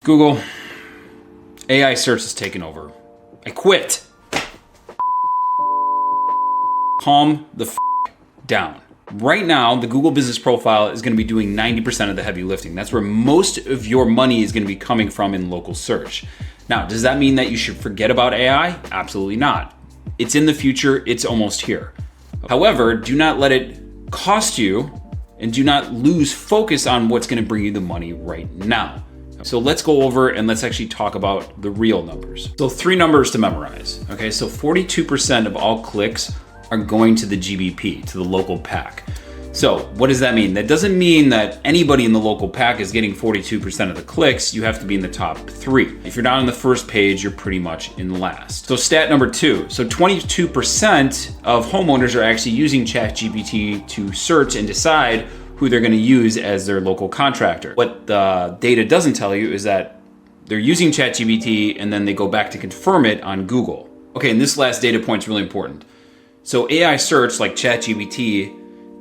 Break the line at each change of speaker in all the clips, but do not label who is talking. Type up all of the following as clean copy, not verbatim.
Google, AI search is taking over. I quit. Calm the down. Right now, the Google business profile is going to be doing 90% of the heavy lifting. That's where most of your money is going to be coming from in local search. Now, does that mean that you should forget about AI? Absolutely not. It's in the future. It's almost here. However, do not let it cost you and do not lose focus on what's going to bring you the money right now. So let's go over and let's actually talk about the real numbers. So 3 numbers to memorize. Okay, so 42% of all clicks are going to the GBP, to the local pack. So what does that mean? That doesn't mean that anybody in the local pack is getting 42% of the clicks. You have to be in the top 3. If you're not on the first page, you're pretty much in last. So stat number 2. So 22% of homeowners are actually using ChatGPT to search and decide who they're going to use as their local contractor. What the data doesn't tell you is that they're using ChatGPT and then they go back to confirm it on Google. Okay, and this last data point is really important. So AI search like ChatGPT,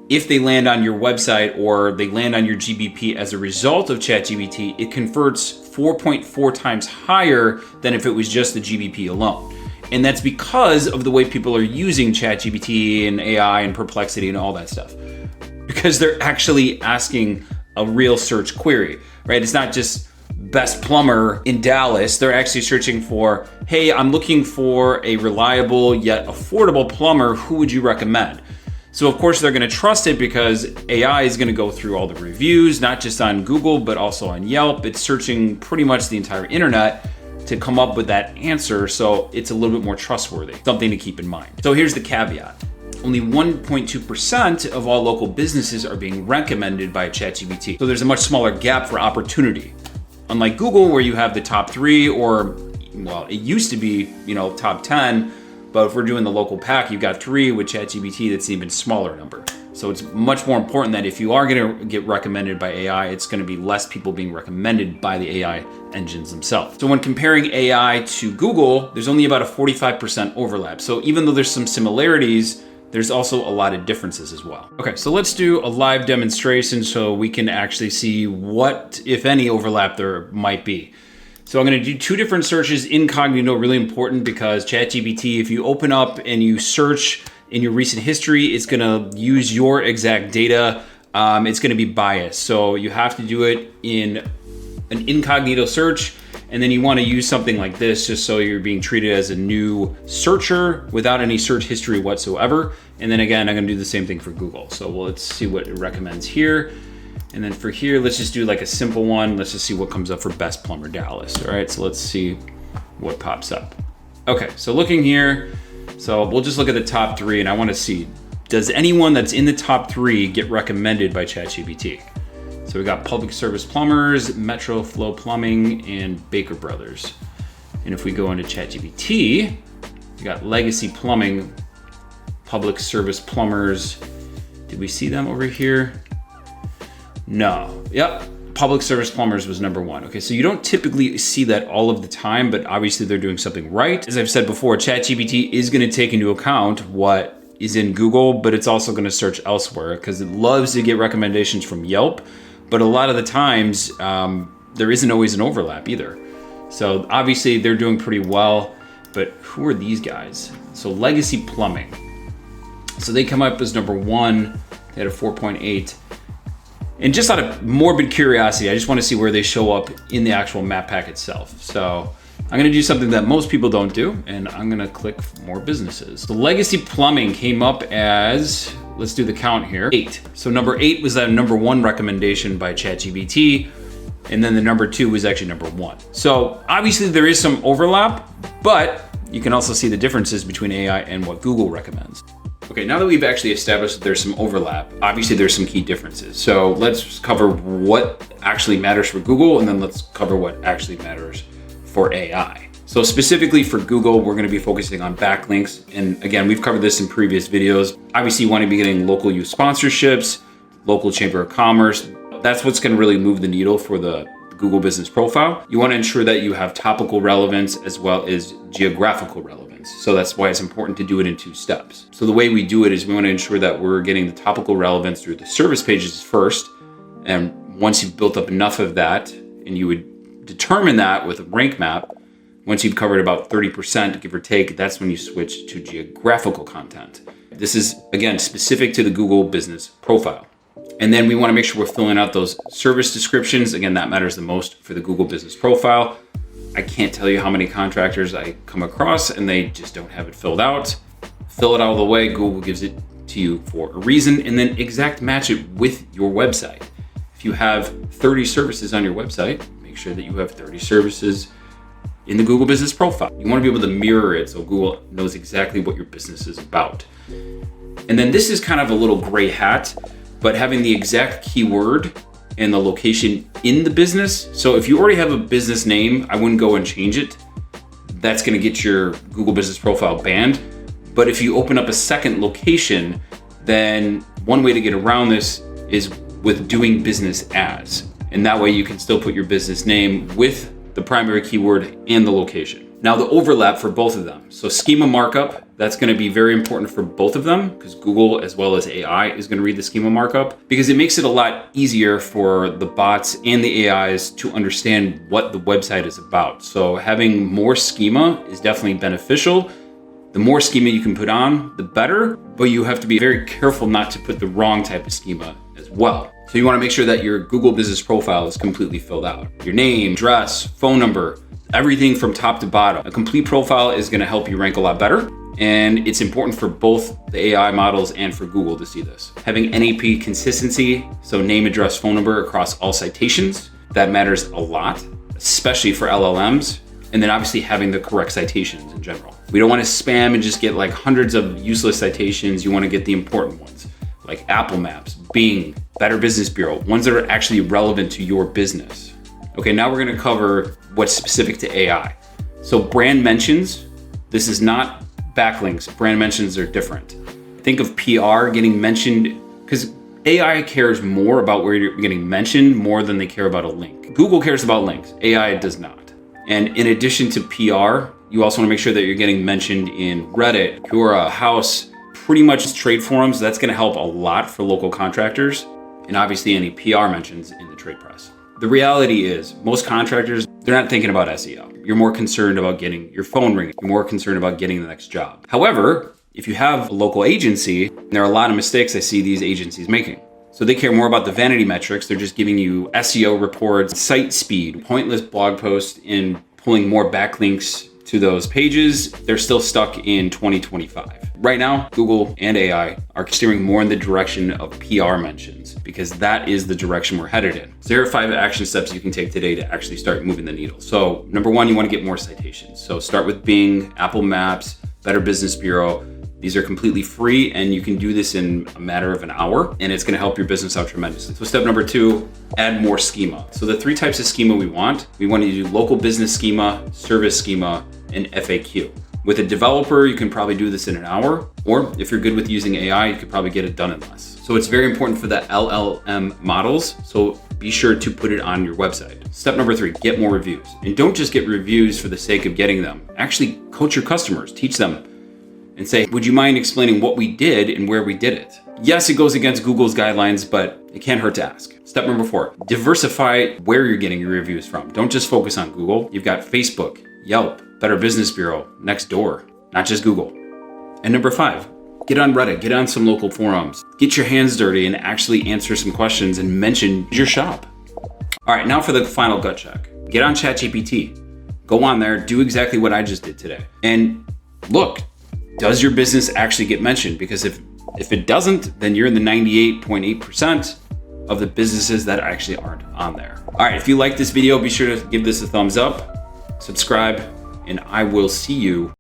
if they land on your website or they land on your GBP as a result of ChatGPT, it converts 4.4 times higher than if it was just the GBP alone. And that's because of the way people are using ChatGPT and AI and Perplexity and all that stuff. Because they're actually asking a real search query, right? It's not just best plumber in Dallas. They're actually searching for, hey, I'm looking for a reliable yet affordable plumber. Who would you recommend? So of course they're going to trust it because AI is going to go through all the reviews, not just on Google, but also on Yelp. It's searching pretty much the entire internet to come up with that answer. So it's a little bit more trustworthy, something to keep in mind. So here's the caveat. Only 1.2% of all local businesses are being recommended by ChatGPT. So there's a much smaller gap for opportunity. Unlike Google, where you have the top 3, or, well, it used to be, top 10, but if we're doing the local pack, you've got 3 with ChatGPT, that's an even smaller number. So it's much more important that if you are gonna get recommended by AI, it's gonna be less people being recommended by the AI engines themselves. So when comparing AI to Google, there's only about a 45% overlap. So even though there's some similarities, there's also a lot of differences as well. Okay, so let's do a live demonstration so we can actually see what, if any, overlap there might be. So I'm gonna do 2 different searches incognito, really important because ChatGPT, if you open up and you search in your recent history, it's gonna use your exact data. It's gonna be biased. So you have to do it in an incognito search, and then you want to use something like this just so you're being treated as a new searcher without any search history whatsoever. And then again, I'm going to do the same thing for Google. So let's see what it recommends here. And then for here, let's just do like a simple one. Let's just see what comes up for best plumber Dallas. All right, so let's see what pops up. Okay, so looking here, so we'll just look at the top 3 and I want to see, does anyone that's in the top 3 get recommended by ChatGPT? So we got Public Service Plumbers, Metro Flow Plumbing, and Baker Brothers. And if we go into ChatGPT, we got Legacy Plumbing, Public Service Plumbers. Did we see them over here? No. Yep. Public Service Plumbers was number 1. Okay, so you don't typically see that all of the time, but obviously they're doing something right. As I've said before, ChatGPT is going to take into account what is in Google, but it's also going to search elsewhere because it loves to get recommendations from Yelp. But a lot of the times, there isn't always an overlap either. So obviously they're doing pretty well, but who are these guys? So Legacy Plumbing. So they come up as number 1, they had a 4.8. And just out of morbid curiosity, I just want to see where they show up in the actual map pack itself. So I'm gonna do something that most people don't do, and I'm gonna click more businesses. The Legacy Plumbing came up as, let's do the count here, 8. So number 8 was that number 1 recommendation by ChatGPT, and then the number 2 was actually number 1. So obviously there is some overlap, but you can also see the differences between AI and what Google recommends. Okay, now that we've actually established that there's some overlap, obviously there's some key differences. So let's cover what actually matters for Google, and then let's cover what actually matters for AI. So specifically for Google, we're going to be focusing on backlinks. And again, we've covered this in previous videos. Obviously, you want to be getting local use sponsorships, local chamber of commerce. That's what's going to really move the needle for the Google business profile. You want to ensure that you have topical relevance as well as geographical relevance. So that's why it's important to do it in 2 steps. So the way we do it is we want to ensure that we're getting the topical relevance through the service pages first. And once you've built up enough of that, and you would determine that with a rank map, once you've covered about 30%, give or take, that's when you switch to geographical content. This is, again, specific to the Google business profile. And then we want to make sure we're filling out those service descriptions. Again, that matters the most for the Google business profile. I can't tell you how many contractors I come across and they just don't have it filled out. Fill it all the way. Google gives it to you for a reason, and then exact match it with your website. If you have 30 services on your website, make sure that you have 30 services in the Google business profile. You want to be able to mirror it so Google knows exactly what your business is about. And then this is kind of a little gray hat, but having the exact keyword and the location in the business. So if you already have a business name, I wouldn't go and change it. That's going to get your Google business profile banned. But if you open up a second location, then one way to get around this is with doing business as. And that way you can still put your business name with the primary keyword and the location. Now the overlap for both of them. So schema markup, that's going to be very important for both of them because Google as well as AI is going to read the schema markup because it makes it a lot easier for the bots and the AIs to understand what the website is about. So having more schema is definitely beneficial. The more schema you can put on, the better, but you have to be very careful not to put the wrong type of schema as well. So you want to make sure that your Google business profile is completely filled out. Your name, address, phone number, everything from top to bottom. A complete profile is going to help you rank a lot better. And it's important for both the AI models and for Google to see this. Having NAP consistency, so name, address, phone number across all citations, that matters a lot, especially for LLMs. And then obviously having the correct citations in general. We don't want to spam and just get like hundreds of useless citations. You want to get the important ones like Apple Maps, Bing, Better Business Bureau, ones that are actually relevant to your business. Okay, now we're going to cover what's specific to AI. So brand mentions, this is not backlinks. Brand mentions are different. Think of PR getting mentioned because AI cares more about where you're getting mentioned more than they care about a link. Google cares about links. AI does not. And in addition to PR, you also want to make sure that you're getting mentioned in Reddit, Quora, House, pretty much trade forums. That's going to help a lot for local contractors and obviously any PR mentions in the trade press. The reality is most contractors, they're not thinking about SEO. You're more concerned about getting your phone ringing. You're more concerned about getting the next job. However, if you have a local agency, there are a lot of mistakes I see these agencies making. So they care more about the vanity metrics. They're just giving you SEO reports, site speed, pointless blog posts, and pulling more backlinks to those pages. They're still stuck in 2025. Right now, Google and AI are steering more in the direction of PR mentions because that is the direction we're headed in. So here are 5 action steps you can take today to actually start moving the needle. So number 1, you want to get more citations. So start with Bing, Apple Maps, Better Business Bureau. These are completely free and you can do this in a matter of an hour and it's going to help your business out tremendously. So step number 2, add more schema. So the 3 types of schema we want to do local business schema, service schema, and FAQ. With a developer, you can probably do this in an hour, or if you're good with using AI, you could probably get it done in less. So it's very important for the LLM models. So be sure to put it on your website. Step number 3, get more reviews. And don't just get reviews for the sake of getting them. Actually coach your customers, teach them and say, would you mind explaining what we did and where we did it? Yes, it goes against Google's guidelines, but it can't hurt to ask. Step number 4, diversify where you're getting your reviews from. Don't just focus on Google. You've got Facebook, Yelp, Better Business Bureau, Nextdoor, not just Google. And number 5, get on Reddit, get on some local forums, get your hands dirty and actually answer some questions and mention your shop. All right, now for the final gut check. Get on ChatGPT. Go on there, do exactly what I just did today. And look, does your business actually get mentioned? Because if it doesn't, then you're in the 98.8% of the businesses that actually aren't on there. All right, if you like this video, be sure to give this a thumbs up, subscribe, and I will see you